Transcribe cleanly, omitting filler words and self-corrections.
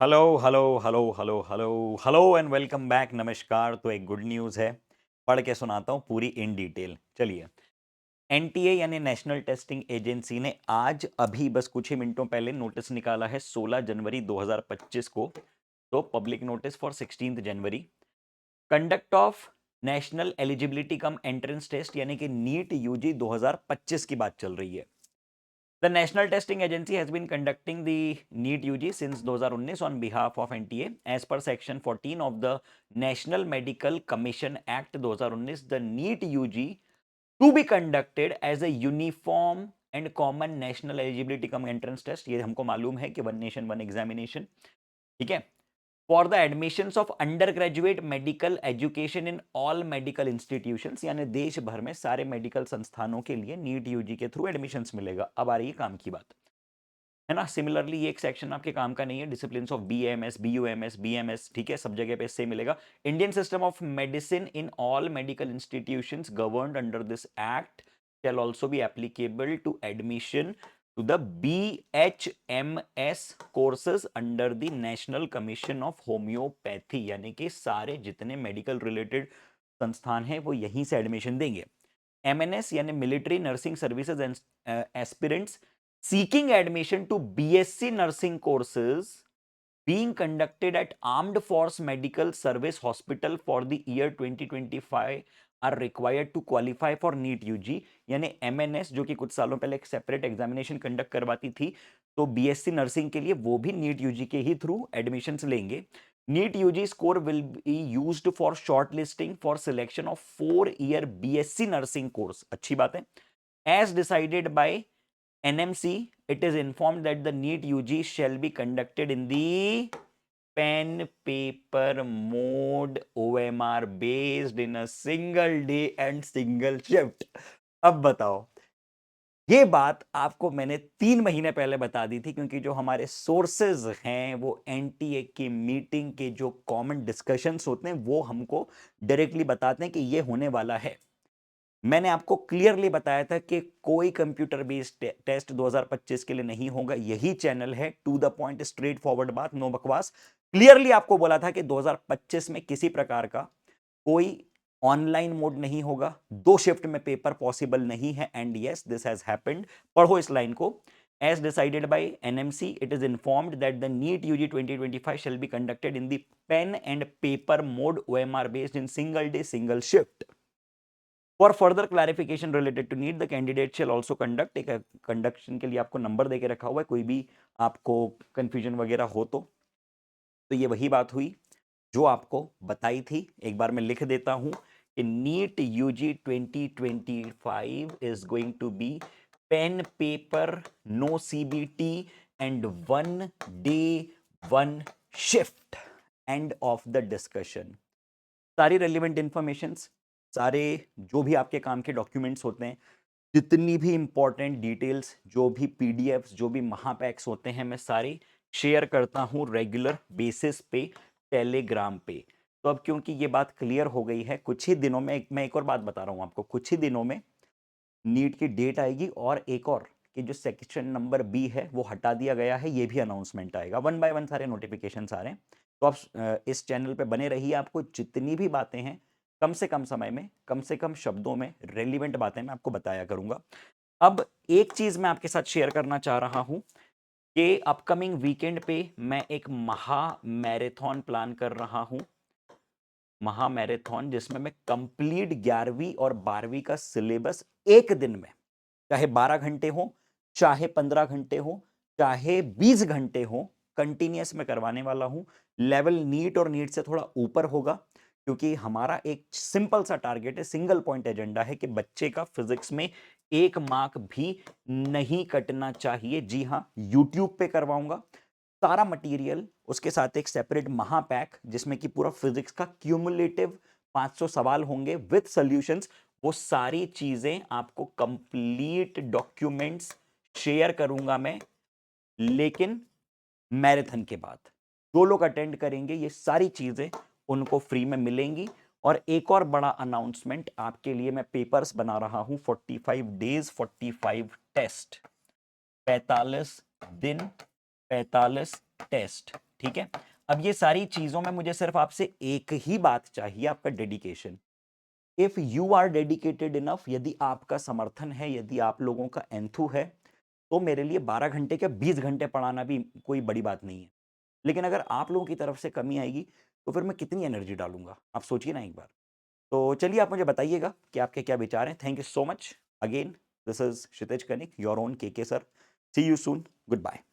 Hello hello hello hello hello hello and welcome back. नमस्कार। तो एक गुड न्यूज़ है, पढ़ के सुनाता हूँ पूरी इन डिटेल। चलिए, एनटीए यानी नेशनल टेस्टिंग एजेंसी ने आज अभी बस कुछ ही मिनटों पहले नोटिस निकाला है 16 जनवरी 2025 को। तो पब्लिक नोटिस फॉर 16 जनवरी, conduct of national eligibility cum entrance test यानी कि नीट यूजी 2025 की बात चल रही है। The National Testing Agency has been conducting the NEET UG since 2019 on behalf of NTA. As per Section 14 of the National Medical Commission Act 2019, the NEET UG to be conducted as a uniform and common national eligibility cum entrance test. ये हमको मालूम है कि one nation one examination, ठीक है, for the admissions of under graduate medical education in all medical institutions, यानी देश भर में सारे मेडिकल संस्थानों के लिए नीट यूजी के थ्रू एडमिशंस मिलेगा। अब आ रही है काम की बात, है ना। सिमिलरली ये एक सेक्शन आपके काम का नहीं है, discipline of BMS BUMS BMS, ठीक है, सब जगह पे इससे मिलेगा। Indian system of medicine in all medical institutions governed under this act shall also be applicable to admission to the BHMS courses under the National Commission of Homeopathy, यानी कि सारे जितने मेडिकल रिलेटेड संस्थान हैं वो यहीं से एडमिशन देंगे। MNS यानी military nursing services and aspirants seeking admission to BSc nursing courses being conducted at Armed Force Medical Service Hospital for the year 2025 are required to qualify for NEET UG। यानी MNS जो कि कुछ सालों पहले एक separate examination conduct करवाती थी, तो BSc नर्सिंग के लिए वो भी NEET UG के ही थ्रू एडमिशंस लेंगे। NEET UG score will be used for shortlisting for selection of 4-year BSc nursing course। अच्छी बात है। As decided by NMC, it is informed that the NEET UG shall be conducted in the pen paper mode, OMR based in a single day and single shift। अब बताओ, ये बात आपको मैंने 3 महीने पहले बता दी थी, क्योंकि जो हमारे सोर्सेज हैं वो एनटीए की मीटिंग के जो कॉमन डिस्कशंस होते हैं वो हमको डायरेक्टली बताते हैं कि ये होने वाला है। मैंने आपको क्लियरली बताया था कि कोई कंप्यूटर बेस्ड टेस्ट 2025 के लिए नहीं होगा। यही चैनल है, to the point, straight forward बात, नो बकवास। क्लियरली आपको बोला था कि 2025 में किसी प्रकार का कोई ऑनलाइन मोड नहीं होगा, 2 शिफ्ट में पेपर पॉसिबल नहीं है। And yes, this has happened. पढ़ो इस लाइन को। As decided by NMC, it is informed that the NEET UG 2025 shall be conducted in the pen and paper mode, OMR based in single day, single shift. For further clarification related to NEET, the candidate shall also conduct, एक conduction के लिए आपको number देके रखा हुआ है, कोई भी आपको कंफ्यूजन वगैरह हो तो ये वही बात हुई जो आपको बताई थी। एक बार मैं लिख देता हूं कि NEET UG 2025 is going to be pen paper, no CBT and 1 day 1 shift। End of the discussion. सारी रेलिवेंट इंफॉर्मेशन, सारे जो भी आपके काम के डॉक्यूमेंट्स होते हैं, जितनी भी इंपॉर्टेंट डिटेल्स, जो भी पीडीएफ्स, जो भी महापैक्स होते हैं, मैं सारे शेयर करता हूं रेगुलर बेसिस पे टेलीग्राम पे। तो अब क्योंकि ये बात क्लियर हो गई है, कुछ ही दिनों में, मैं एक और बात बता रहा हूं आपको, कुछ ही दिनों में नीट की डेट आएगी, और एक और कि जो सेक्शन नंबर बी है वो हटा दिया गया है, ये भी अनाउंसमेंट आएगा। 1 बाय 1 सारे नोटिफिकेशन आ रहे हैं। तो आप इस चैनल पे बने रहिए, आपको जितनी भी बातें हैं कम से कम समय में, कम से कम शब्दों में, रेलिवेंट बातें मैं आपको बताया करूंगा। अब एक चीज मैं आपके साथ शेयर करना चाह रहा हूं कि अपकमिंग वीकेंड पे मैं एक महा मैराथन प्लान कर रहा हूं। महा मैराथन, जिसमें मैं कंप्लीट 11वीं और 12वीं का सिलेबस एक दिन में, चाहे 12 घंटे हो, चाहे 15 घंटे हो, चाहे 20 घंटे हो, कंटिन्यूस में करवाने वाला हूं। लेवल नीट और नीट से थोड़ा यूपर होगा, क्योंकि हमारा एक सिंपल सा टारगेट है, सिंगल पॉइंट एजेंडा है कि बच्चे का फिजिक्स में 1 मार्क भी नहीं कटना चाहिए। जी हां, यूट्यूब पे करवाऊंगा सारा मटेरियल, उसके साथ एक सेपरेट महापैक जिसमें कि पूरा फिजिक्स का क्यूमुलेटिव 500 सवाल होंगे विद सॉल्यूशंस। वो सारी चीजें आपको कंप्लीट डॉक्यूमेंट्स शेयर करूंगा मैं, लेकिन मैराथन के बाद जो लोग अटेंड करेंगे ये सारी चीजें उनको फ्री में मिलेंगी। और एक और बड़ा अनाउंसमेंट आपके लिए, मैं पेपर्स बना रहा हूं, 45 डेज 45 टेस्ट, 45 दिन 45 टेस्ट, ठीक है? अब ये सारी चीज़ों में मुझे सिर्फ़ आपसे एक ही बात चाहिए, आपका dedication. If you are dedicated enough, यदि आपका समर्थन है, यदि आप लोगों का एंथू है, तो मेरे लिए 12 घंटे क्या 20 घंटे पढ़ाना भी कोई बड़ी बात नहीं है। लेकिन अगर आप लोगों की तरफ से कमी आएगी, तो फिर मैं कितनी एनर्जी डालूँगा? आप सोचिए ना एक बार। तो चलिए आप मुझे बताइएगा कि आपके क्या विचार हैं। Thank you so much. Again this is Kshitij Kanik, your own KK sir. See you soon. Good bye.